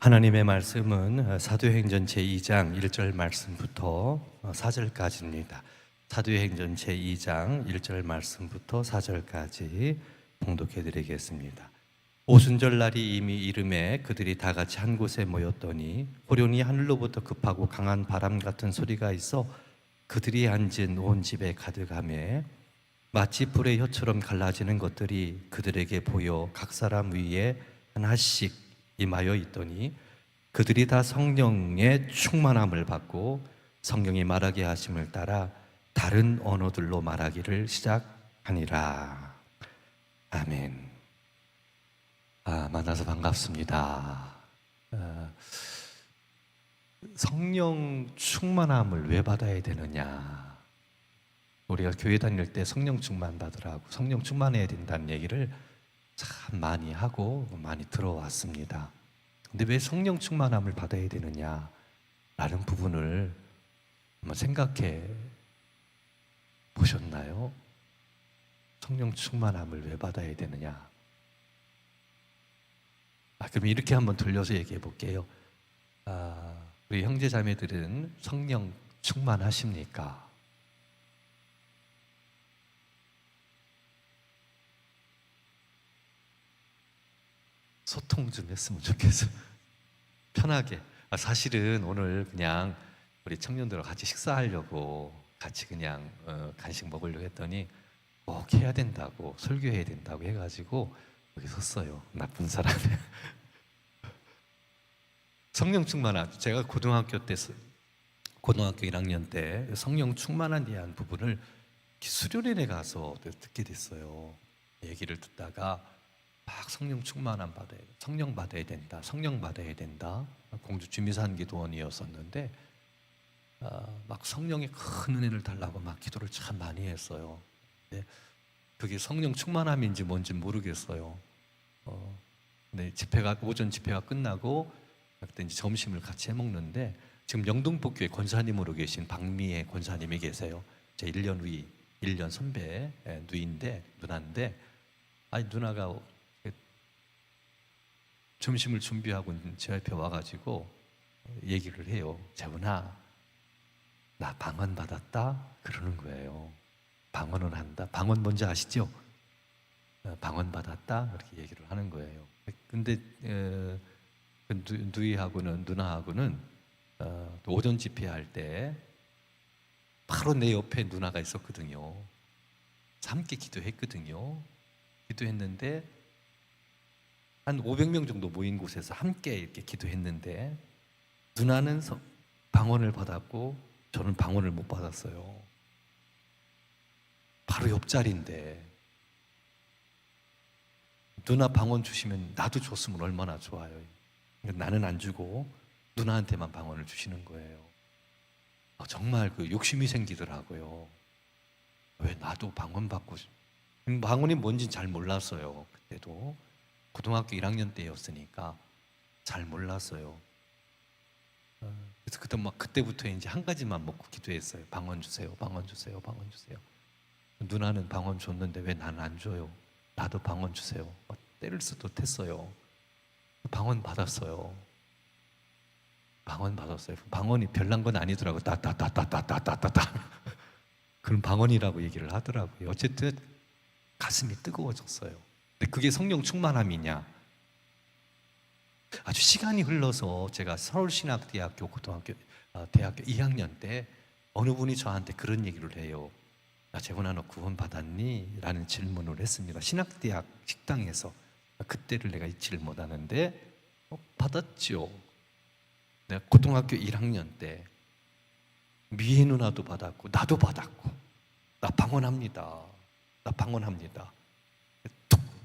하나님의 말씀은 사도행전 제2장 1절 말씀부터 4절까지입니다. 사도행전 제2장 1절 말씀부터 4절까지 봉독해 드리겠습니다. 오순절 날이 이미 이름에 그들이 다 같이 한 곳에 모였더니 호련히 하늘로부터 급하고 강한 바람 같은 소리가 있어 그들이 앉은 온 집에 가득하며 마치 불의 혀처럼 갈라지는 것들이 그들에게 보여 각 사람 위에 하나씩 임하여 있더니 그들이 다 성령의 충만함을 받고 성령이 말하게 하심을 따라 다른 언어들로 말하기를 시작하니라. 아멘. 만나서 반갑습니다. 성령 충만함을 왜 받아야 되느냐? 우리가 교회 다닐 때 성령 충만 받으라고 성령 충만해야 된다는 얘기를 참 많이 하고 많이 들어왔습니다. 근데 왜 성령 충만함을 받아야 되느냐 라는 부분을 한번 생각해 보셨나요? 성령 충만함을 왜 받아야 되느냐? 그럼 이렇게 한번 돌려서 얘기해 볼게요. 우리 형제 자매들은 성령 충만하십니까? 소통 좀 했으면 좋겠어요. 편하게. 사실은 오늘 그냥 우리 청년들과 같이 식사하려고 같이 그냥 간식 먹으려고 했더니 꼭 해야 된다고 설교해야 된다고 해가지고 여기 섰어요. 나쁜 사람이. 성령 충만함. 제가 고등학교 1학년 때 성령 충만함에 대한 부분을 수련회에 가서 듣게 됐어요. 얘기를 듣다가 막 성령 충만함 받아야 돼. 성령 받아야 된다. 성령 받아야 된다. 공주 주미산 기도원이었었는데 막 성령의 큰 은혜를 달라고 막 기도를 참 많이 했어요. 근데 그게 성령 충만함인지 뭔지 모르겠어요. 근데 오전 집회가 끝나고 그때 이제 점심을 같이 해 먹는데 지금 영등포교회 권사님으로 계신 박미애 권사님이 계세요. 제 1년 선배 누나인데 누나가 점심을 준비하고 제 옆에 와가지고 얘기를 해요. 재훈아, 나 방언 받았다? 그러는 거예요. 방언을 한다. 방언 뭔지 아시죠? 방언 받았다? 그렇게 얘기를 하는 거예요. 근데 누나하고는 오전 집회할 때 바로 내 옆에 누나가 있었거든요. 함께 기도했거든요. 기도했는데 한 500명 정도 모인 곳에서 함께 이렇게 기도했는데 누나는 방언을 받았고 저는 방언을 못 받았어요. 바로 옆자리인데 누나 방언 주시면 나도 줬으면 얼마나 좋아요. 나는 안 주고 누나한테만 방언을 주시는 거예요. 정말 그 욕심이 생기더라고요. 왜 나도 방언 받고 방언이 뭔지 잘 몰랐어요. 그때도 고등학교 1학년 때였으니까 잘 몰랐어요. 그래서 그때부터 이제 한 가지만 먹고 기도했어요. 방언 주세요, 방언 주세요, 방언 주세요. 누나는 방언 줬는데 왜 나는 안 줘요? 나도 방언 주세요. 때릴 수도 했어요. 방언 받았어요. 방언 받았어요. 방언이 별난 건 아니더라고요. 따따따따따따따따 그런 방언이라고 얘기를 하더라고요. 어쨌든 가슴이 뜨거워졌어요. 근데 그게 성령 충만함이냐? 아주 시간이 흘러서 제가 서울신학대학교 대학교 2학년 때 어느 분이 저한테 그런 얘기를 해요. 재훈아, 너 구원 받았니? 라는 질문을 했습니다. 신학대학 식당에서. 그때를 내가 잊지를 못하는데 받았죠. 내가 고등학교 1학년 때 미애 누나도 받았고 나도 받았고 나 방언합니다. 나 방언합니다.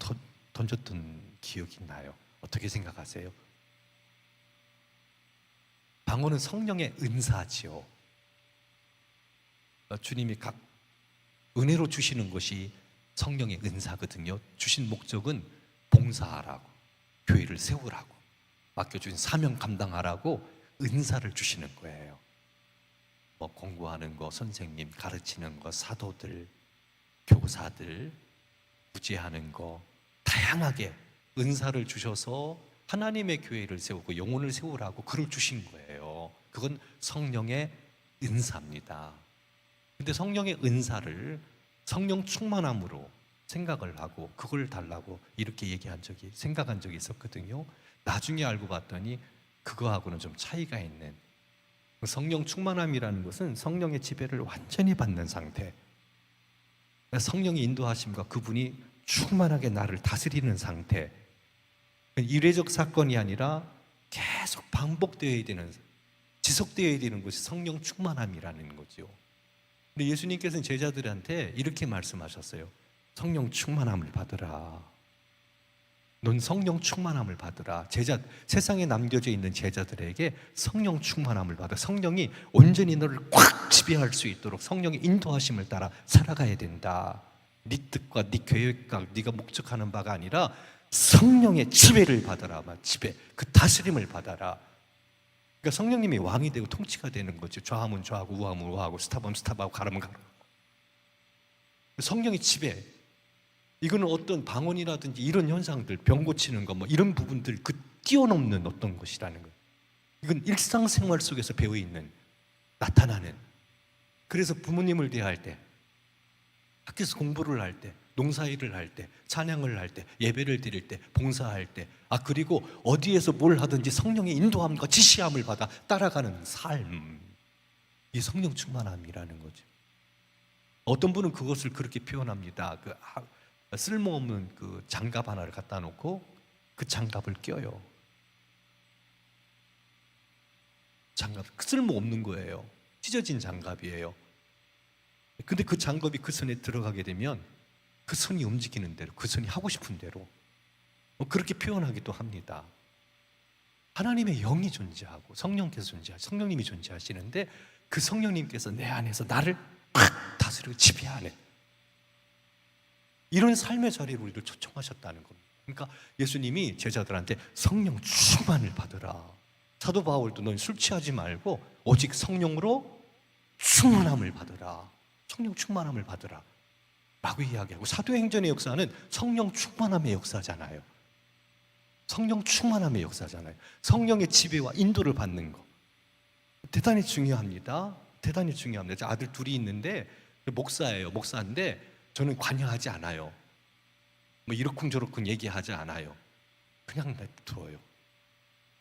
툭 던졌던 기억이 나요. 어떻게 생각하세요? 방언은 성령의 은사지요. 주님이 각 은혜로 주시는 것이 성령의 은사거든요. 주신 목적은 봉사하라고, 교회를 세우라고, 맡겨주신 사명 감당하라고 은사를 주시는 거예요. 공부하는 거, 선생님 가르치는 거, 사도들, 교사들, 구제하는 거, 다양하게 은사를 주셔서 하나님의 교회를 세우고 영혼을 세우라고 그를 주신 거예요. 그건 성령의 은사입니다. 근데 성령의 은사를 성령 충만함으로 생각을 하고 그걸 달라고 이렇게 생각한 적이 있었거든요. 나중에 알고 봤더니 그거하고는 좀 차이가 있는, 성령 충만함이라는 것은 성령의 지배를 완전히 받는 상태, 성령의 인도하심과 그분이 충만하게 나를 다스리는 상태, 일회적 사건이 아니라 계속 반복되어야 되는, 지속되어야 되는 것이 성령 충만함이라는 거죠. 근데 예수님께서는 제자들한테 이렇게 말씀하셨어요. 성령 충만함을 받으라. 넌 성령 충만함을 받으라. 세상에 남겨져 있는 제자들에게 성령 충만함을 받아. 성령이 온전히 너를 꽉 지배할 수 있도록 성령의 인도하심을 따라 살아가야 된다. 네 뜻과 네 계획과 네가 목적하는 바가 아니라 성령의 지배를 받아라. 지배, 그 다스림을 받아라. 그러니까 성령님이 왕이 되고 통치가 되는 거죠. 좌하면 좌하고 우하면 우하고 스탑하면 스탑하고 가라면 가라. 성령의 지배, 이거는 어떤 방언이라든지 이런 현상들, 병 고치는 거, 이런 부분들 뛰어넘는 어떤 것이라는 거예요. 이건 일상생활 속에서 배워 있는, 나타나는. 그래서 부모님을 대할 때, 학교에서 공부를 할 때, 농사일을 할 때, 찬양을 할 때, 예배를 드릴 때, 봉사할 때, 그리고 어디에서 뭘 하든지 성령의 인도함과 지시함을 받아 따라가는 삶, 이 성령 충만함이라는 거죠. 어떤 분은 그것을 그렇게 표현합니다. 쓸모없는 그 장갑 하나를 갖다 놓고 그 장갑을 껴요. 장갑, 쓸모없는 거예요. 찢어진 장갑이에요. 근데 그 장갑이 그 손에 들어가게 되면 그 손이 움직이는 대로, 그 손이 하고 싶은 대로 그렇게 표현하기도 합니다. 하나님의 영이 존재하고 성령께서 성령님이 존재하시는데 그 성령님께서 내 안에서 나를 팍 다스리고 지배하는 이런 삶의 자리로 우리를 초청하셨다는 겁니다. 그러니까 예수님이 제자들한테 성령 충만을 받으라. 사도 바울도 넌 술 취하지 말고 오직 성령으로 충만함을 받으라. 성령 충만함을 받으라 라고 이야기하고, 사도행전의 역사는 성령 충만함의 역사잖아요. 성령 충만함의 역사잖아요. 성령의 지배와 인도를 받는 거 대단히 중요합니다. 대단히 중요합니다. 아들 둘이 있는데 목사예요. 목사인데 저는 관여하지 않아요. 이러쿵저러쿵 얘기하지 않아요. 그냥 냅둬요.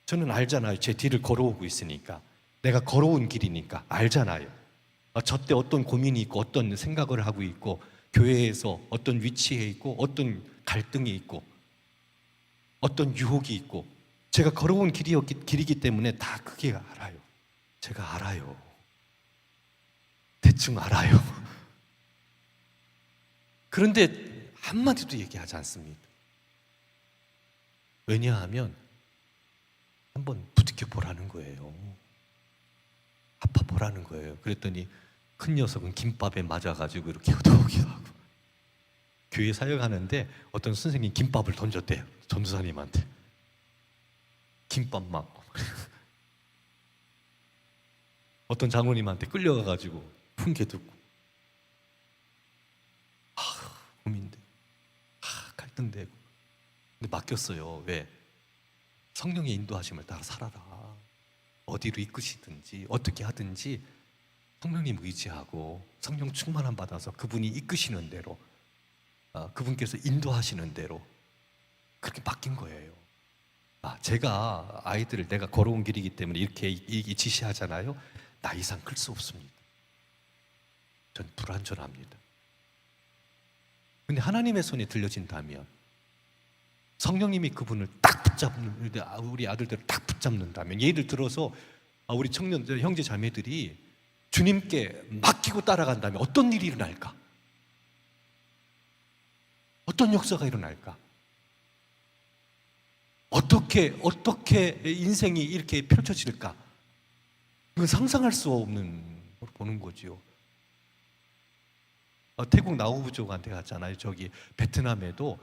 저는 알잖아요. 제 뒤를 걸어오고 있으니까, 내가 걸어온 길이니까 알잖아요. 저 때 어떤 고민이 있고 어떤 생각을 하고 있고 교회에서 어떤 위치에 있고 어떤 갈등이 있고 어떤 유혹이 있고 제가 걸어온 길이기 때문에 다 그게 알아요. 제가 알아요. 대충 알아요. 그런데 한마디도 얘기하지 않습니다. 왜냐하면 한번 부딪혀 보라는 거예요. 아파 보라는 거예요. 그랬더니 큰 녀석은 김밥에 맞아가지고 이렇게 오기도 하고, 교회 사역하는데 어떤 선생님 김밥을 던졌대요. 전도사님한테. 김밥 맞고 어떤 장로님한테 끌려가가지고 훈계 듣고, 고민돼, 갈등되고. 근데 맡겼어요. 왜? 성령의 인도하심을 따라 살아라. 어디로 이끄시든지 어떻게 하든지 성령님 의지하고 성령 충만함 받아서 그분이 이끄시는 대로, 그분께서 인도하시는 대로 그렇게 바뀐 거예요. 제가 아이들을 내가 걸어온 길이기 때문에 이렇게 지시하잖아요. 나 이상 클 수 없습니다. 전 불완전합니다. 근데 하나님의 손에 들려진다면, 성령님이 그분을 딱 붙잡는, 우리 아들들을 딱 붙잡는다면, 예를 들어서 우리 청년들, 형제 자매들이 주님께 맡기고 따라간다면 어떤 일이 일어날까? 어떤 역사가 일어날까? 어떻게 인생이 이렇게 펼쳐질까? 이건 상상할 수 없는 걸 보는 거죠. 태국 나우부족한테 갔잖아요. 저기 베트남에도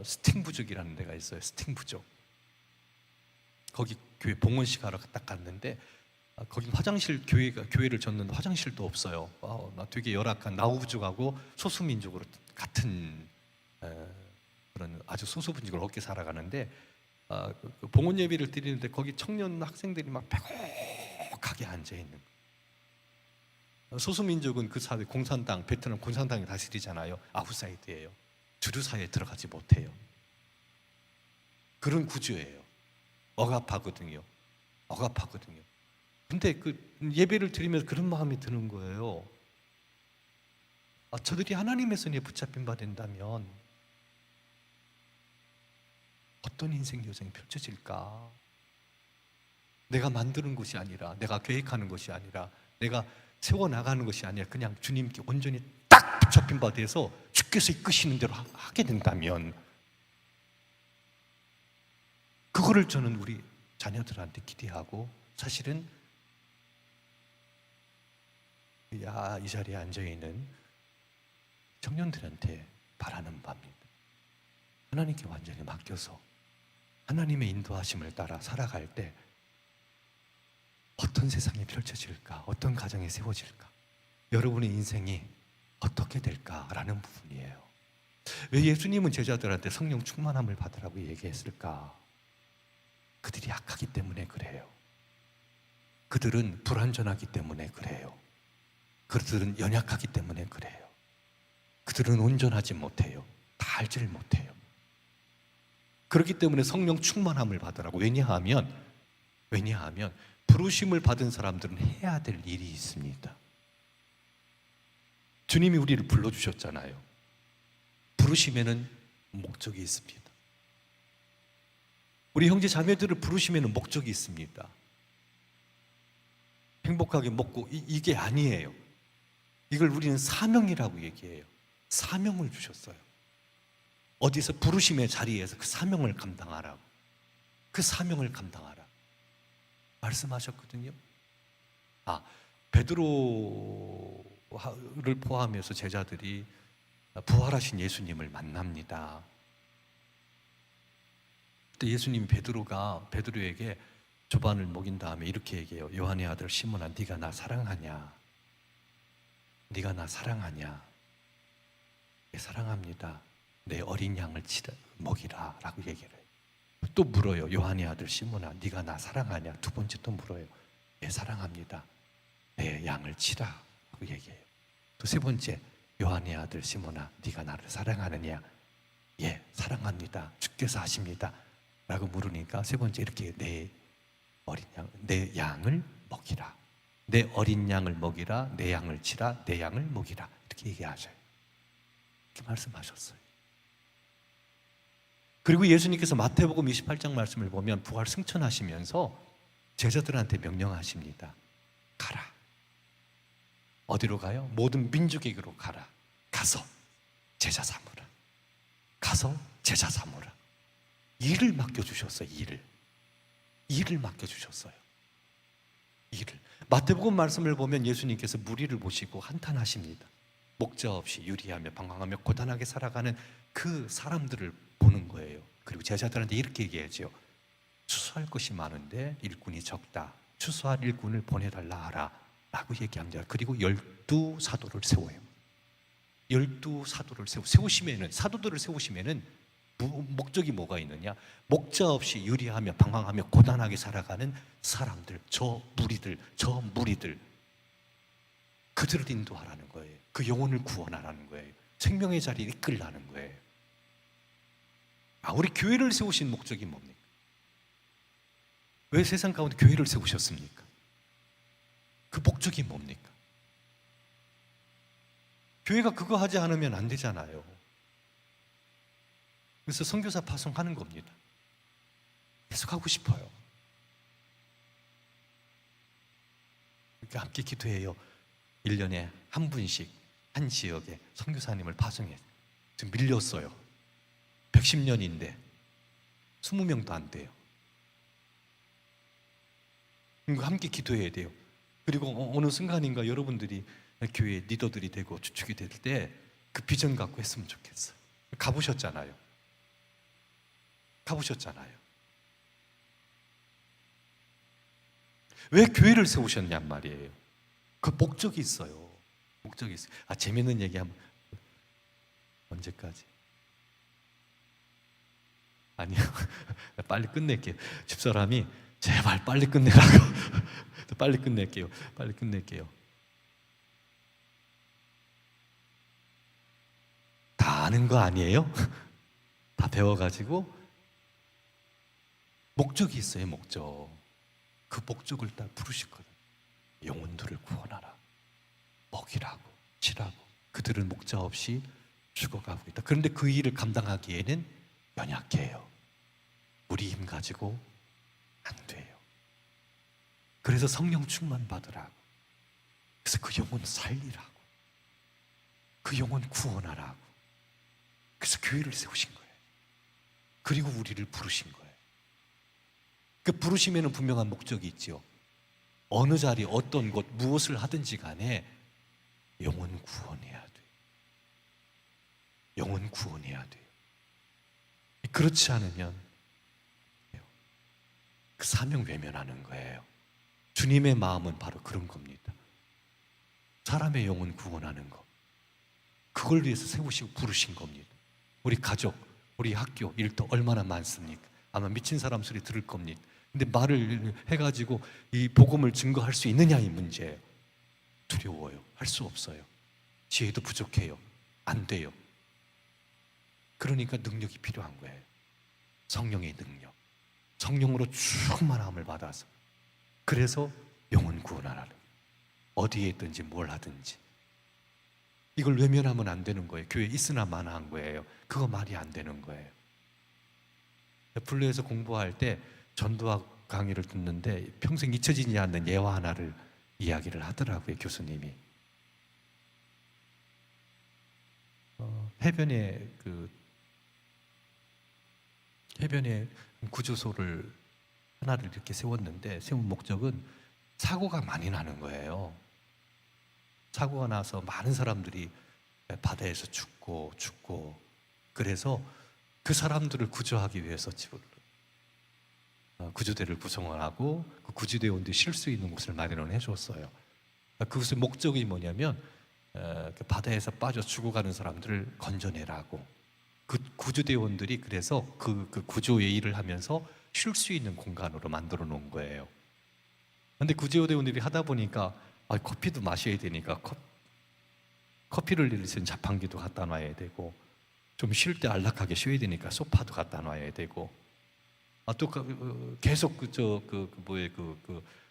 스팅부족이라는 데가 있어요. 스팅부족. 거기 교회 봉헌식 하러 딱 갔는데, 거기 화장실, 교회를 졌는데 화장실도 없어요. 나 되게 열악한 나우부족하고 소수민족으로 같은 그런 아주 소수민족을 얻게 살아가는데, 그 봉헌 예배를 드리는데 거기 청년 학생들이 막 빼곡하게 앉아 있는 거예요. 소수민족은 그 사회 공산당, 베트남 공산당이 다스리잖아요. 아웃사이드예요. 주류 사회에 들어가지 못해요. 그런 구조예요. 억압하거든요. 억압하거든요. 근데 그 예배를 드리면서 그런 마음이 드는 거예요. 저들이 하나님의 손에 붙잡힌 바 된다면 어떤 인생 여정이 펼쳐질까? 내가 만드는 것이 아니라, 내가 계획하는 것이 아니라, 내가 세워나가는 것이 아니라 그냥 주님께 온전히 딱 붙잡힌 바 돼서 주께서 이끄시는 대로 하게 된다면, 그거를 저는 우리 자녀들한테 기대하고, 사실은 이 자리에 앉아있는 청년들한테 바라는 바입니다. 하나님께 완전히 맡겨서 하나님의 인도하심을 따라 살아갈 때 어떤 세상이 펼쳐질까? 어떤 가정이 세워질까? 여러분의 인생이 어떻게 될까라는 부분이에요. 왜 예수님은 제자들한테 성령 충만함을 받으라고 얘기했을까? 그들이 약하기 때문에 그래요. 그들은 불완전하기 때문에 그래요. 그들은 연약하기 때문에 그래요. 그들은 온전하지 못해요. 다 알지를 못해요. 그렇기 때문에 성령 충만함을 받으라고. 왜냐하면 부르심을 받은 사람들은 해야 될 일이 있습니다. 주님이 우리를 불러주셨잖아요. 부르심에는 목적이 있습니다. 우리 형제 자매들을 부르심에는 목적이 있습니다. 행복하게 먹고 이게 아니에요. 이걸 우리는 사명이라고 얘기해요. 사명을 주셨어요. 어디서 부르심의 자리에서 그 사명을 감당하라고. 그 사명을 감당하라 말씀하셨거든요. 베드로를 포함해서 제자들이 부활하신 예수님을 만납니다. 그때 예수님이 베드로에게 조반을 먹인 다음에 이렇게 얘기해요. 요한의 아들 시몬아, 네가 나 사랑하냐? 네가 나 사랑하냐? 네, 사랑합니다. 내 어린 양을 먹이라 라고 얘기를 해요. 또 물어요. 요한의 아들 시몬아, 네가 나 사랑하냐? 두 번째 또 물어요. 네, 사랑합니다. 내 양을 치라 라고 얘기해요. 또 세 번째, 요한의 아들 시몬아, 네가 나를 사랑하느냐? 예, 사랑합니다. 주께서 하십니다 라고 물으니까 세 번째 이렇게 내 양을 먹이라. 내 어린 양을 먹이라. 내 양을 치라. 내 양을 먹이라. 이렇게 얘기하셔요. 이렇게 말씀하셨어요. 그리고 예수님께서 마태복음 28장 말씀을 보면 부활 승천하시면서 제자들한테 명령하십니다. 가라. 어디로 가요? 모든 민족에게로 가라. 가서 제자 삼으라. 가서 제자 삼으라. 일을 맡겨주셨어요. 일을 맡겨주셨어요. 일을. 마태복음 말씀을 보면 예수님께서 무리를 보시고 한탄하십니다. 목자 없이 유리하며 방황하며 고단하게 살아가는 그 사람들을 보는 거예요. 그리고 제자들한테 이렇게 얘기하죠. 추수할 것이 많은데 일꾼이 적다. 추수할 일꾼을 보내달라 하라 라고 얘기합니다. 그리고 12사도를 세워요. 12사도를 세우시면은, 사도들을 세우시면은 목적이 뭐가 있느냐? 목자 없이 유리하며 방황하며 고단하게 살아가는 사람들, 저 무리들 그들을 인도하라는 거예요. 그 영혼을 구원하라는 거예요. 생명의 자리에 이끌라는 거예요. 우리 교회를 세우신 목적이 뭡니까? 왜 세상 가운데 교회를 세우셨습니까? 그 목적이 뭡니까? 교회가 그거 하지 않으면 안 되잖아요. 그래서 선교사 파송하는 겁니다. 계속 하고 싶어요. 그러니까 함께 기도해요. 1년에 한 분씩 한 지역에 선교사님을 파송해요. 지금 밀렸어요. 110년인데 20명도 안 돼요. 그러니까 함께 기도해야 돼요. 그리고 어느 순간인가 여러분들이 교회 리더들이 되고 주축이 될 때 그 비전 갖고 했으면 좋겠어요. 가보셨잖아요. 왜 교회를 세우셨냔 말이에요. 그 목적이 있어요. 재밌는 얘기하면 언제까지? 아니요. 빨리 끝낼게요. 집사람이 제발 빨리 끝내라고. 빨리 끝낼게요. 빨리 끝낼게요. 다 아는 거 아니에요? 다 배워가지고 목적이 있어요. 목적. 그 목적을 딱 부르셨거든. 영혼들을 구원하라. 먹이라고, 치라고. 그들은 목자 없이 죽어가고 있다. 그런데 그 일을 감당하기에는 연약해요. 우리 힘 가지고 안 돼요. 그래서 성령 충만 받으라고. 그래서 그 영혼 살리라고. 그 영혼 구원하라고. 그래서 교회를 세우신 거예요. 그리고 우리를 부르신 거예요. 그 부르심에는 분명한 목적이 있지요. 어느 자리, 어떤 곳, 무엇을 하든지 간에 영혼 구원해야 돼요. 영혼 구원해야 돼요. 그렇지 않으면 그 사명 외면하는 거예요. 주님의 마음은 바로 그런 겁니다. 사람의 영혼 구원하는 것, 그걸 위해서 세우시고 부르신 겁니다. 우리 가족, 우리 학교, 일터 얼마나 많습니까? 아마 미친 사람 소리 들을 겁니다. 근데 말을 해가지고 이 복음을 증거할 수 있느냐 이 문제예요. 두려워요. 할 수 없어요. 지혜도 부족해요. 안 돼요. 그러니까 능력이 필요한 거예요. 성령의 능력. 성령으로 충만함을 받아서. 그래서 영혼 구원하라는, 어디에 있든지 뭘 하든지. 이걸 외면하면 안 되는 거예요. 교회에 있으나 마나 한 거예요. 그거 말이 안 되는 거예요. 블루에서 공부할 때 전도학 강의를 듣는데 평생 잊혀지지 않는 예화 하나를 이야기를 하더라고요. 교수님이 해변에 구조소를 하나를 이렇게 세웠는데, 세운 목적은 사고가 많이 나는 거예요. 사고가 나서 많은 사람들이 바다에서 죽고 그래서 그 사람들을 구조하기 위해서 구조대를 구성을 하고 그 구조대원들이 쉴 수 있는 곳을 마련을 해줬어요. 그것의 목적이 뭐냐면 바다에서 빠져 죽어가는 사람들을 건져내라고. 그 구조대원들이 그래서 그 구조의 일을 하면서 쉴 수 있는 공간으로 만들어 놓은 거예요. 그런데 구조대원들이 하다 보니까 커피도 마셔야 되니까 커피를 내리는 자판기도 갖다 놔야 되고, 좀 쉴 때 안락하게 쉬어야 되니까 소파도 갖다 놔야 되고, 또 계속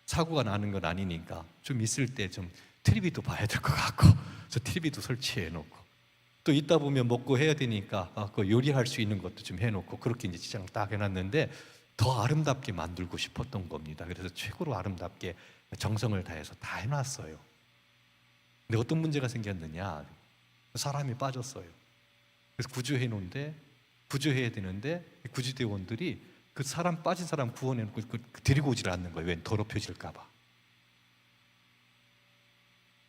사고가 나는 건 아니니까 좀 있을 때 좀 TV도 봐야 될 것 같고, 저 TV도 설치해 놓고, 또 있다 보면 먹고 해야 되니까 그 요리할 수 있는 것도 좀 해놓고, 그렇게 이제 지장을 딱 해놨는데 더 아름답게 만들고 싶었던 겁니다. 그래서 최고로 아름답게 정성을 다해서 다 해놨어요. 근데 어떤 문제가 생겼느냐, 사람이 빠졌어요. 그래서 구조해 놓은데, 구조해야 되는데 구조대원들이 그 사람 빠진 사람 구원해놓고 데리고 오질 않는 거예요. 왜? 더럽혀질까 봐.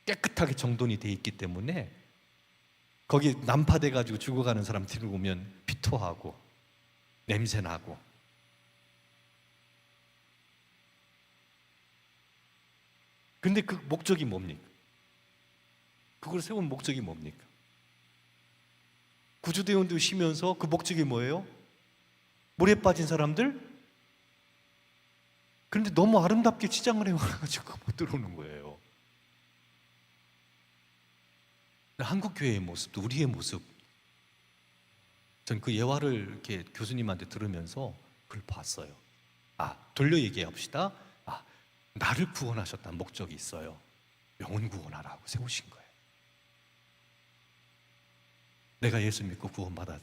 깨끗하게 정돈이 돼 있기 때문에 거기 난파돼 가지고 죽어가는 사람 데리고 오면 피토하고 냄새나고. 근데 그 목적이 뭡니까? 그걸 세운 목적이 뭡니까? 구조대원들 쉬면서 그 목적이 뭐예요? 물에 빠진 사람들? 그런데 너무 아름답게 치장을 해와가지고 못 들어오는 거예요. 한국 교회의 모습도, 우리의 모습, 전 그 예화를 이렇게 교수님한테 들으면서 그걸 봤어요. 돌려 얘기합시다. 나를 구원하셨다는 목적이 있어요. 영혼 구원하라고 세우신 거예요. 내가 예수 믿고 구원받아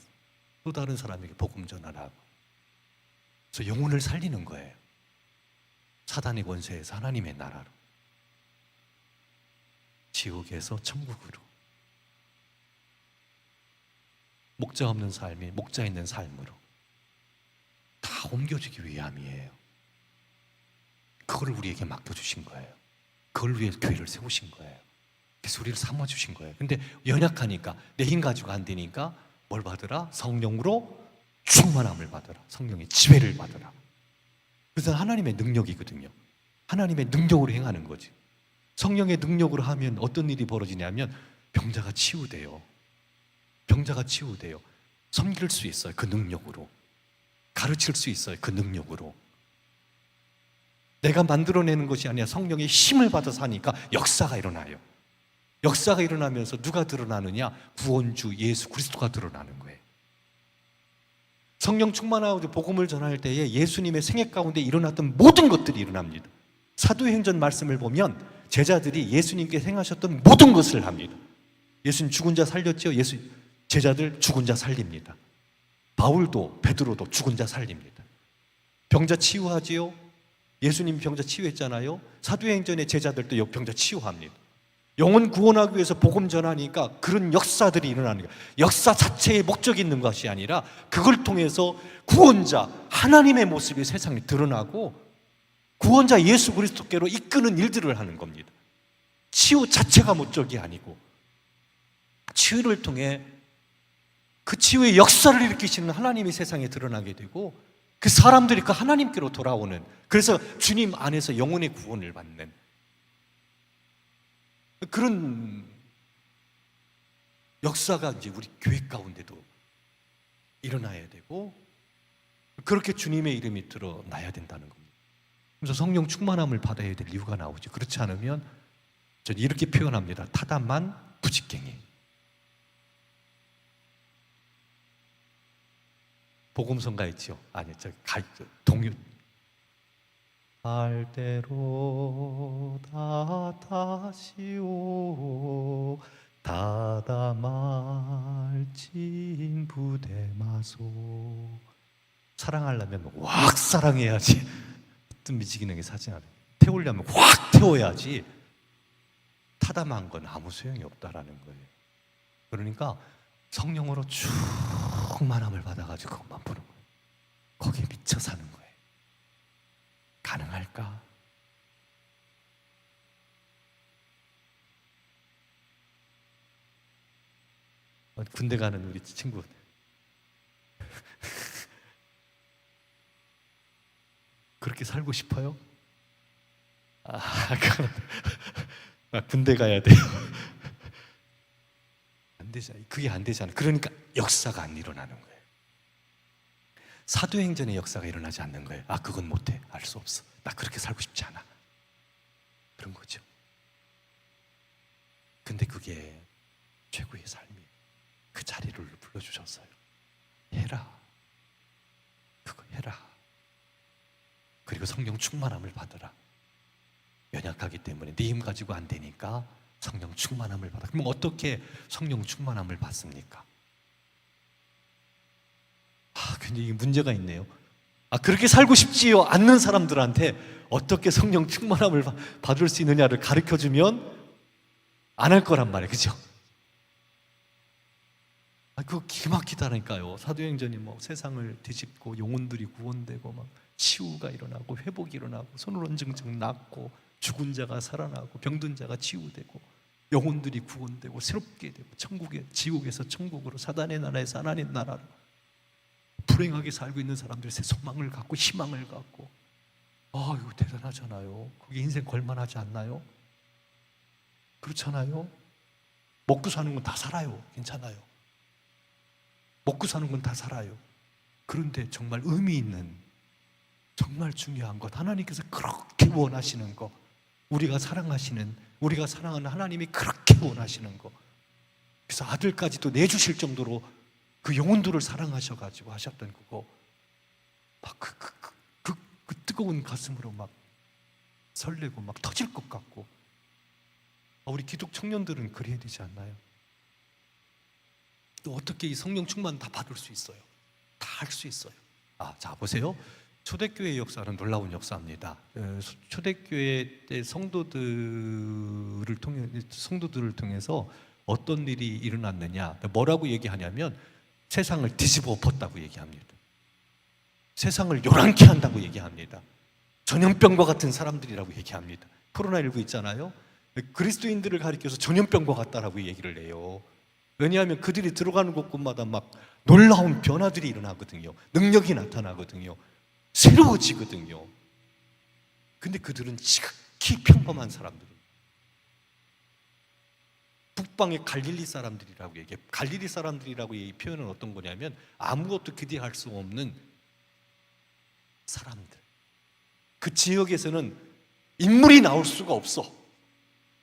또 다른 사람에게 복음 전하라고. 그래서 영혼을 살리는 거예요. 사단의 권세에서 하나님의 나라로, 지옥에서 천국으로. 목자 없는 삶이 목자 있는 삶으로 다 옮겨지기 위함이에요. 그걸 우리에게 맡겨주신 거예요. 그걸 위해 교회를 세우신 거예요. 그래서 우리를 삼아주신 거예요. 근데 연약하니까, 내 힘 가지고 안 되니까 뭘 받으라? 성령으로 충만함을 받으라. 성령의 지배를 받으라. 그래서 하나님의 능력이거든요. 하나님의 능력으로 행하는 거지. 성령의 능력으로 하면 어떤 일이 벌어지냐면 병자가 치유돼요. 병자가 치유돼요. 섬길 수 있어요. 그 능력으로. 가르칠 수 있어요. 그 능력으로. 내가 만들어내는 것이 아니라 성령의 힘을 받아서 하니까 역사가 일어나요. 역사가 일어나면서 누가 드러나느냐? 구원주 예수 그리스도가 드러나는 거예요. 성령 충만하고 복음을 전할 때에 예수님의 생애 가운데 일어났던 모든 것들이 일어납니다. 사도행전 말씀을 보면 제자들이 예수님께 행하셨던 모든 것을 합니다. 예수님 죽은 자 살렸죠? 제자들 죽은 자 살립니다. 바울도 베드로도 죽은 자 살립니다. 병자 치유하지요? 예수님 병자 치유했잖아요. 사도행전의 제자들도 병자 치유합니다. 영혼 구원하기 위해서 복음 전하니까 그런 역사들이 일어나는 거예요. 역사 자체에 목적이 있는 것이 아니라 그걸 통해서 구원자 하나님의 모습이 세상에 드러나고 구원자 예수 그리스도께로 이끄는 일들을 하는 겁니다. 치유 자체가 목적이 아니고 치유를 통해 그 치유의 역사를 일으키시는 하나님이 세상에 드러나게 되고 그 사람들이 그 하나님께로 돌아오는, 그래서 주님 안에서 영혼의 구원을 받는 그런 역사가 이제 우리 교회 가운데도 일어나야 되고 그렇게 주님의 이름이 드러나야 된다는 겁니다. 그래서 성령 충만함을 받아야 될 이유가 나오죠. 그렇지 않으면 저는 이렇게 표현합니다. 타담한 부직갱이. 복음성가 있죠. 아니, 동요. 갈대로 다시오 다다말진 부대마소. 사랑하려면 확 사랑해야지. 어떤 미지기능의 사진 안에 태우려면 확 태워야지. 타담한 건 아무 소용이 없다라는 거예요. 그러니까 성령으로 충만함을 받아가지고 그것만 보는 거예요. 거기에 미쳐 사는 거예요. 가능할까? 군대 가는 우리 친구 그렇게 살고 싶어요? 군대 가야 돼요. 안 되잖아요. 그게 안 되잖아요. 그러니까 역사가 안 일어나는 거예요. 사도행전의 역사가 일어나지 않는 거예요. 그건 못해. 알 수 없어. 나 그렇게 살고 싶지 않아. 그런 거죠. 근데 그게 최고의 삶이에요. 그 자리를 불러주셨어요. 해라. 그거 해라. 그리고 성령 충만함을 받으라. 연약하기 때문에 네 힘 가지고 안 되니까 성령 충만함을 받아. 그럼 어떻게 성령 충만함을 받습니까? 근데 이게 문제가 있네요. 그렇게 살고 싶지요 않는 사람들한테 어떻게 성령 충만함을 받을 수 있느냐를 가르쳐주면 안 할 거란 말이에요. 그죠? 그거 기가 막히다니까요. 사도행전이 세상을 뒤집고 영혼들이 구원되고 치유가 일어나고 회복이 일어나고 손으론증증 낫고 죽은 자가 살아나고 병든 자가 치유되고 영혼들이 구원되고 새롭게 되고 지옥에서 천국으로, 사단의 나라에서 하나님 나라로 불행하게 살고 있는 사람들이 새 소망을 갖고 희망을 갖고. 이거 대단하잖아요. 그게 인생 걸만하지 않나요? 그렇잖아요. 먹고 사는 건 다 살아요. 괜찮아요. 먹고 사는 건 다 살아요. 그런데 정말 의미 있는, 정말 중요한 것, 하나님께서 그렇게 원하시는 것, 우리가 사랑하는 하나님이 그렇게 원하시는 것, 그래서 아들까지도 내주실 정도로 그 영혼들을 사랑하셔가지고 하셨던 그거, 그 뜨거운 가슴으로 설레고 터질 것 같고. 우리 기독 청년들은 그래야 되지 않나요? 또 어떻게 이 성령 충만 다 받을 수 있어요? 다 할 수 있어요. 자 보세요. 초대교회의 역사는 놀라운 역사입니다. 초대교회 때 성도들을 통해서 어떤 일이 일어났느냐, 뭐라고 얘기하냐면 세상을 뒤집어 엎었다고 얘기합니다. 세상을 요란케 한다고 얘기합니다. 전염병과 같은 사람들이라고 얘기합니다. 코로나19 있잖아요. 그리스도인들을 가리켜서 전염병과 같다라고 얘기를 해요. 왜냐하면 그들이 들어가는 곳곳마다 놀라운 변화들이 일어나거든요. 능력이 나타나거든요. 새로워지거든요. 근데 그들은 지극히 평범한 사람들입니다. 북방의 갈릴리 사람들이라고 얘기해요. 갈릴리 사람들이라고 이 표현은 어떤 거냐면 아무것도 기대할 수 없는 사람들. 그 지역에서는 인물이 나올 수가 없어.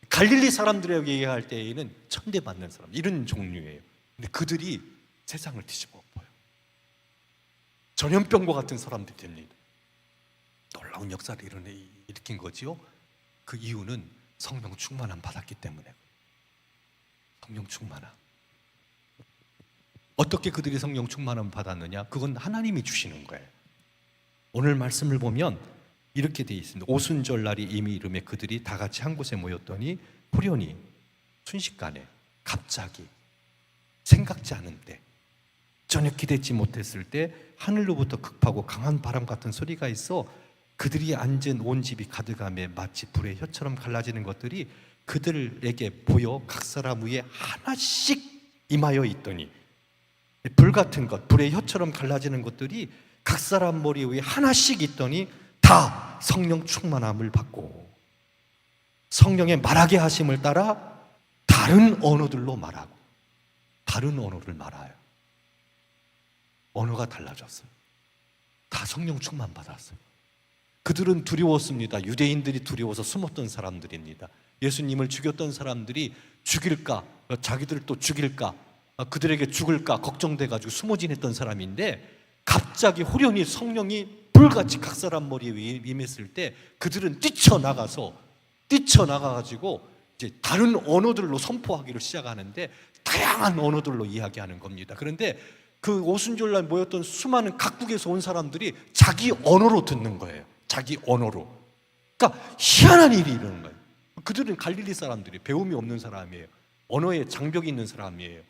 갈릴리 사람들에게 얘기할 때에는 천대받는 사람, 이런 종류예요. 근데 그들이 세상을 뒤집어 엎어요. 전염병과 같은 사람들이 됩니다. 놀라운 역사를 일으킨 거지요. 그 이유는 성령 충만함 받았기 때문에. 성령 충만함. 어떻게 그들이 성령 충만함 받았느냐? 그건 하나님이 주시는 거예요. 오늘 말씀을 보면 이렇게 되어 있습니다. 오순절날이 이미 이르매 그들이 다 같이 한 곳에 모였더니 호련히 순식간에 갑자기 생각지 않은 때, 전혀 기대치 못했을 때 하늘로부터 급하고 강한 바람 같은 소리가 있어 그들이 앉은 온 집이 가득하며 마치 불의 혀처럼 갈라지는 것들이 그들에게 보여 각 사람 위에 하나씩 임하여 있더니, 불 같은 것, 불의 혀처럼 갈라지는 것들이 각 사람 머리 위에 하나씩 있더니 다 성령 충만함을 받고 성령의 말하게 하심을 따라 다른 언어들로 말하고, 다른 언어를 말아요. 언어가 달라졌어요. 다 성령 충만 받았어요. 그들은 두려웠습니다. 유대인들이 두려워서 숨었던 사람들입니다. 예수님을 죽였던 사람들이 죽일까, 자기들 또 죽일까, 그들에게 죽을까 걱정돼가지고 숨어 지냈던 사람인데, 갑자기 호련히 성령이 불같이 각 사람 머리에 임했을 때 그들은 뛰쳐나가가지고 이제 다른 언어들로 선포하기를 시작하는데, 다양한 언어들로 이야기하는 겁니다. 그런데 그 오순절날 모였던 수많은 각국에서 온 사람들이 자기 언어로 듣는 거예요. 자기 언어로. 그러니까 희한한 일이 일어나는 거예요. 그들은 갈릴리 사람들이 배움이 없는 사람이에요. 언어에 장벽이 있는 사람이에요.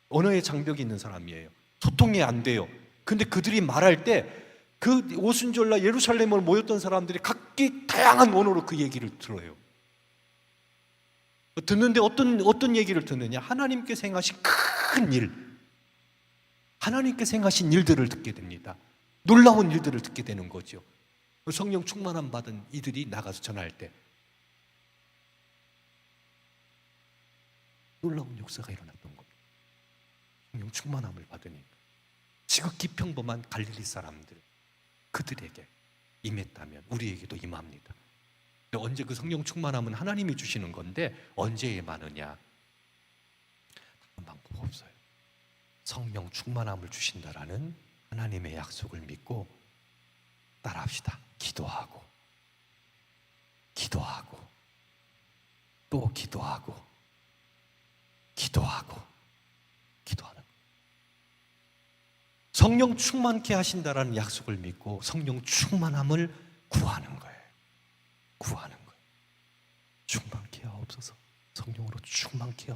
언어에 장벽이 있는 사람이에요. 소통이 안 돼요. 근데 그들이 말할 때 그 오순절날 예루살렘을 모였던 사람들이 각기 다양한 언어로 그 얘기를 들어요. 듣는데 어떤 얘기를 듣느냐? 하나님께서 행하신 큰 일, 하나님께서 행하신 일들을 듣게 됩니다. 놀라운 일들을 듣게 되는 거죠. 성령 충만함 받은 이들이 나가서 전할 때 놀라운 역사가 일어났던 겁니다. 성령 충만함을 받으니까 지극히 평범한 갈릴리 사람들, 그들에게 임했다면 우리에게도 임합니다. 언제 그 성령 충만함은 하나님이 주시는 건데 언제 임하느냐? 다른 방법 없어요. 성령 충만함을 주신다라는 하나님의 약속을 믿고 따라합시다. 기도하고 또 기도하는 거예요. 성령 충만케 하신다라는 약속을 믿고 성령 충만함을 구하는 거예요. 충만케 하옵소서. 성령으로 충만케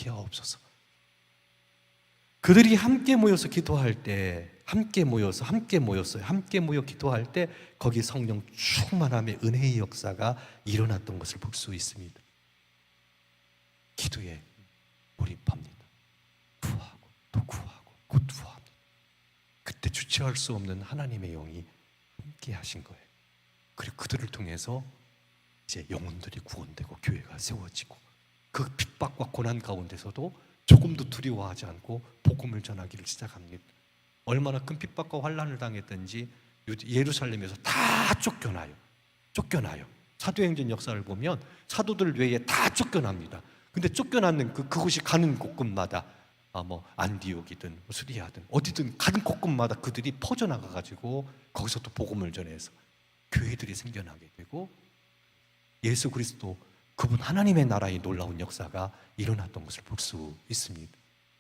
하옵소서. 그들이 함께 모여서 기도할 때, 함께 모여 기도할 때 거기 성령 충만함의 은혜의 역사가 일어났던 것을 볼 수 있습니다. 기도에 몰입합니다. 구하고 또 구합니다. 그때 주체할 수 없는 하나님의 영이 함께 하신 거예요. 그리고 그들을 통해서 이제 영혼들이 구원되고 교회가 세워지고, 그 핍박과 고난 가운데서도 조금도 두려워하지 않고 복음을 전하기를 시작합니다. 얼마나 큰 핍박과 환난을 당했든지 예루살렘에서 다 쫓겨나요. 사도행전 역사를 보면 사도들 외에 다 쫓겨납니다. 근데 쫓겨나는 그곳이 가는 곳곳마다 안디옥이든 수리아든 어디든 가는 곳곳마다 그들이 퍼져나가가지고 거기서 또 복음을 전해서 교회들이 생겨나게 되고, 예수 그리스도 그분 하나님의 나라의 놀라운 역사가 일어났던 것을 볼 수 있습니다.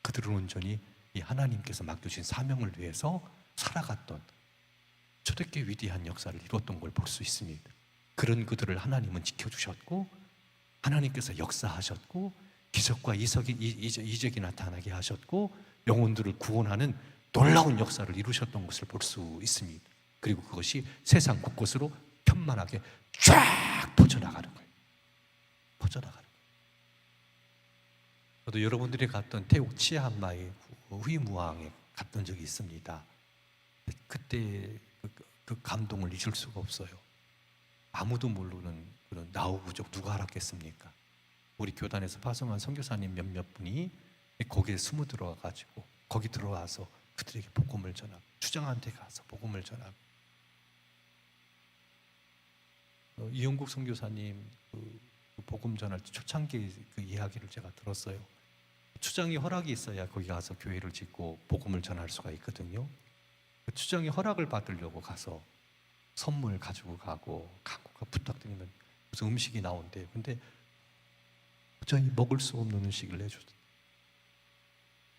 그들은 온전히 이 하나님께서 맡겨주신 사명을 위해서 살아갔던 초대교회 위대한 역사를 이루었던 걸 볼 수 있습니다. 그런 그들을 하나님은 지켜주셨고, 하나님께서 역사하셨고, 기적과 이적이 나타나게 하셨고, 영혼들을 구원하는 놀라운 역사를 이루셨던 것을 볼 수 있습니다. 그리고 그것이 세상 곳곳으로 편만하게 쫙 퍼져나가는 거예요. 저도 여러분들이 갔던 태국 치안마이 후이무항에 갔던 적이 있습니다. 그때 그 감동을 잊을 수가 없어요. 아무도 모르는 그런 나우 부족 누가 알았겠습니까? 우리 교단에서 파송한 선교사님 몇몇 분이 거기에 숨어 들어와가지고 거기 들어와서 그들에게 복음을 전하고, 추장한테 가서 복음을 전하고 이영국 선교사님 그 복음 전할 때 초창기 그 이야기를 제가 들었어요. 추장이 허락이 있어야 거기 가서 교회를 짓고 복음을 전할 수가 있거든요. 그 추장이 허락을 받으려고 가서 선물 가지고 가고 간구가 부탁드리면 무슨 음식이 나온대요. 근데 도저히 먹을 수 없는 음식을 내줬어요.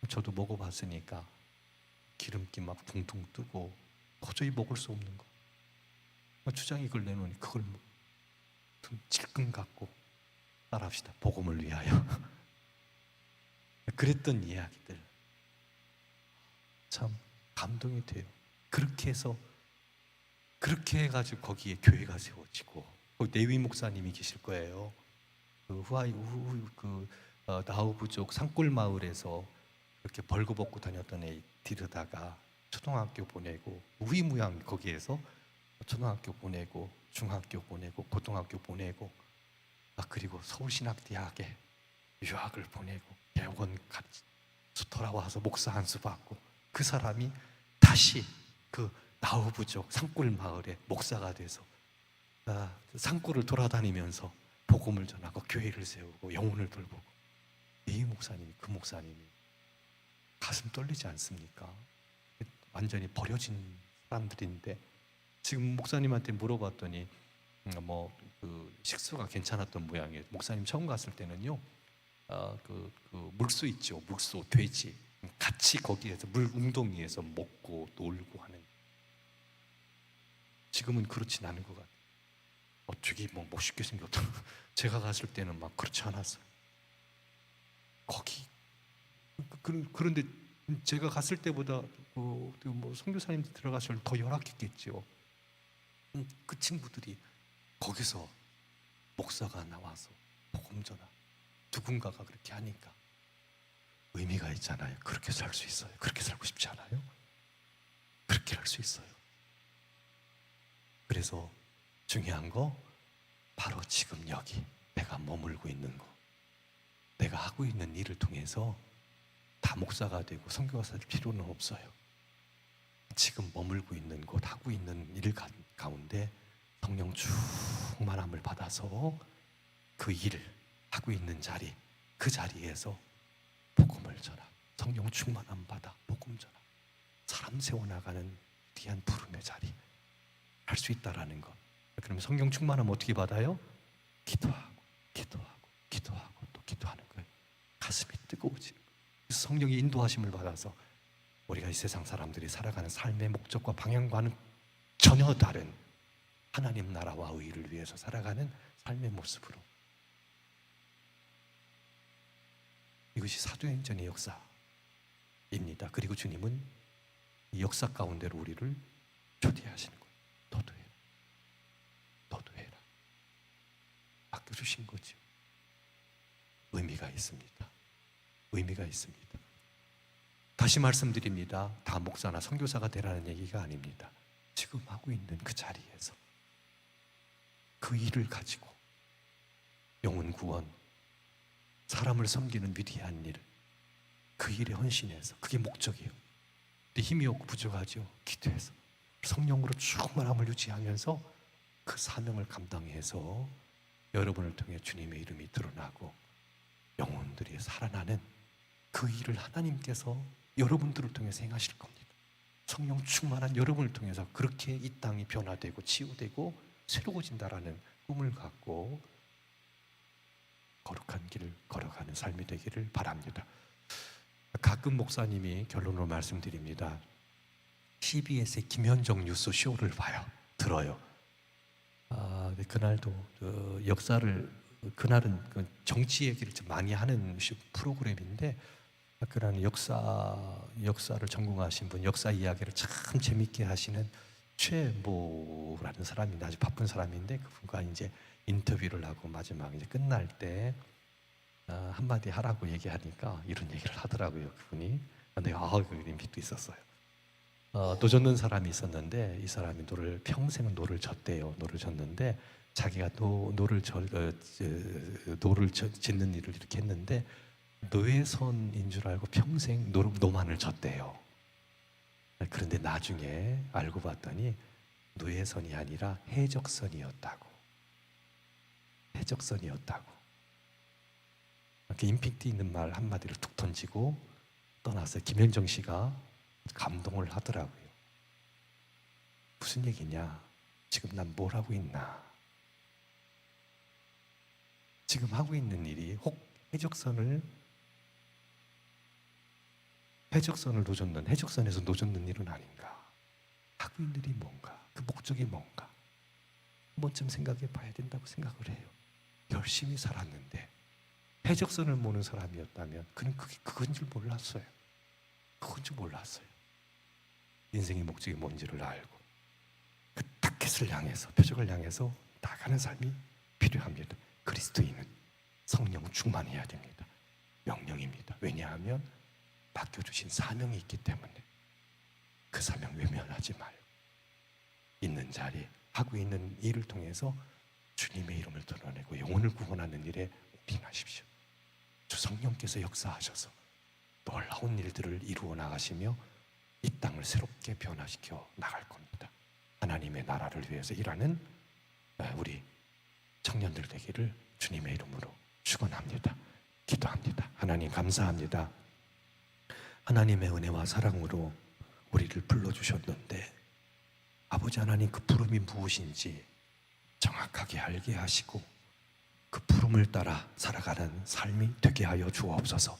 저도 먹어봤으니까 기름기 막 둥둥 뜨고 도저히 먹을 수 없는 거. 추장이 그걸 내놓으니 그걸 좀 질끈 갖고 따라합시다. 복음을 위하여. 그랬던 이야기들 참 감동이 돼요. 그렇게 해서 그렇게 해가지고 거기에 교회가 세워지고 거기 내위 목사님이 계실 거예요. 그 나우 부족 산골 마을에서 그렇게 벌거벗고 다녔던 애 데려다가 초등학교 보내고 우이무양 거기에서 초등학교 보내고 중학교 보내고 고등학교 보내고 그리고 서울신학대학에 유학을 보내고 대학원 같이 돌아와서 목사 한 수 받고 그 사람이 다시 그 나우 부족 산골 마을에 목사가 돼서 산골을 돌아다니면서 복음을 전하고 교회를 세우고 영혼을 돌보고 이 목사님이 그 목사님이 가슴 떨리지 않습니까? 완전히 버려진 사람들인데 지금 목사님한테 물어봤더니 그 식수가 괜찮았던 모양이에요. 목사님 처음 갔을 때는요, 그 물소 있죠, 물소 돼지 같이 거기에서 물 웅덩이에서 먹고 놀고 하는. 지금은 그렇진 않은 것 같아요. 되게 멋있게 생겼다. 제가 갔을 때는 막 그렇지 않았어요. 거기 그런데 제가 갔을 때보다 선교사님들 들어가실 때 더 열악했겠죠. 그 친구들이 거기서 목사가 나와서 복음 전하 누군가가 그렇게 하니까 의미가 있잖아요. 그렇게 살 수 있어요. 그렇게 살고 싶지 않아요? 그렇게 할 수 있어요. 그래서 중요한 거 바로 지금 여기 내가 머물고 있는 거, 내가 하고 있는 일을 통해서 다 목사가 되고 선교사 될 필요는 없어요. 지금 머물고 있는 곳, 하고 있는 일 가운데 성령 충만함을 받아서 그 일을 하고 있는 자리, 그 자리에서 복음을 전하, 성령 충만함 받아 복음 전하, 사람 세워나가는 귀한 부름의 자리 할 수 있다라는 것. 그러면 성령 충만함 어떻게 받아요? 기도하고 기도하고 기도하고 또 기도하는 거예요. 가슴이 뜨거워지는 거예요. 그래서 성령의 인도하심을 받아서 우리가 이 세상 사람들이 살아가는 삶의 목적과 방향과는 전혀 다른 하나님 나라와 의를 위해서 살아가는 삶의 모습으로, 이것이 사도행전의 역사입니다. 그리고 주님은 이 역사 가운데로 우리를 초대하시는 거예요. 너도 해라, 너도 해라. 맡겨주신 거죠. 의미가 있습니다. 의미가 있습니다. 다시 말씀드립니다. 다 목사나 선교사가 되라는 얘기가 아닙니다. 지금 하고 있는 그 자리에서 그 일을 가지고 영혼 구원, 사람을 섬기는 위대한 일, 그 일에 헌신해서, 그게 목적이에요. 근데 힘이 없고 부족하죠. 기도해서 성령으로 충만함을 유지하면서 그 사명을 감당해서 여러분을 통해 주님의 이름이 드러나고 영혼들이 살아나는 그 일을 하나님께서 여러분들을 통해서 행하실 겁니다. 성령 충만한 여러분을 통해서 그렇게 이 땅이 변화되고 치유되고 새로워진다라는 꿈을 갖고 거룩한 길을 걸어가는 삶이 되기를 바랍니다. 가끔 목사님이 결론으로 말씀드립니다. CBS의 김현정 뉴스 쇼를 봐요. 들어요. 그날도 역사를, 그날은 정치 얘기를 좀 많이 하는 프로그램인데, 그런 역사를 전공하신 분, 역사 이야기를 참 재밌게 하시는 최모라는 사람인데, 아주 바쁜 사람인데, 그분과 이제 인터뷰를 하고 마지막 이제 끝날 때 한마디 하라고 얘기하니까 이런 얘기를 하더라고요. 그분이. 내가 그 임팩도 있었어요. 노 젓는 사람이 있었는데 이 사람이 평생 노를 젓대요. 노를 젓는데 자기가 노를 짓는 일을 이렇게 했는데 노예선인 줄 알고 평생 노만을 젓대요. 그런데 나중에 알고 봤더니 노예선이 아니라 해적선이었다고. 해적선이었다고. 이렇게 임팩트 있는 말 한마디를 툭 던지고 떠났어요. 김현정 씨가 감동을 하더라고요. 무슨 얘기냐? 지금 난 뭘 하고 있나? 지금 하고 있는 일이 혹 해적선을 놓젓는, 해적선에서 놓젓는 일은 아닌가? 하고 있는 일이 뭔가? 그 목적이 뭔가? 한 번쯤 생각해 봐야 된다고 생각을 해요. 열심히 살았는데 해적선을 모는 사람이었다면 그는 그건 줄 몰랐어요. 그건 줄 몰랐어요. 인생의 목적이 뭔지를 알고 그 타켓을 향해서, 표적을 향해서 나가는 삶이 필요합니다. 그리스도인은 성령 충만해야 됩니다. 명령입니다. 왜냐하면 맡겨주신 사명이 있기 때문에 그 사명 외면하지 말고 있는 자리, 하고 있는 일을 통해서 주님의 이름을 드러내고 영혼을 구원하는 일에 올인하십시오. 주 성령께서 역사하셔서 놀라운 일들을 이루어 나가시며 이 땅을 새롭게 변화시켜 나갈 겁니다. 하나님의 나라를 위해서 일하는 우리 청년들 되기를 주님의 이름으로 축원합니다. 기도합니다. 하나님 감사합니다. 하나님의 은혜와 사랑으로 우리를 불러주셨는데 아버지 하나님 그 부름이 무엇인지 정확하게 알게 하시고 그 부름을 따라 살아가는 삶이 되게 하여 주옵소서.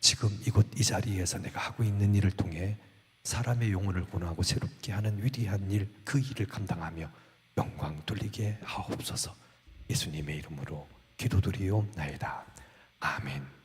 지금 이곳 이 자리에서 내가 하고 있는 일을 통해 사람의 영혼을 구원하고 새롭게 하는 위대한 일, 그 일을 감당하며 영광 돌리게 하옵소서. 예수님의 이름으로 기도드리옵나이다. 아멘.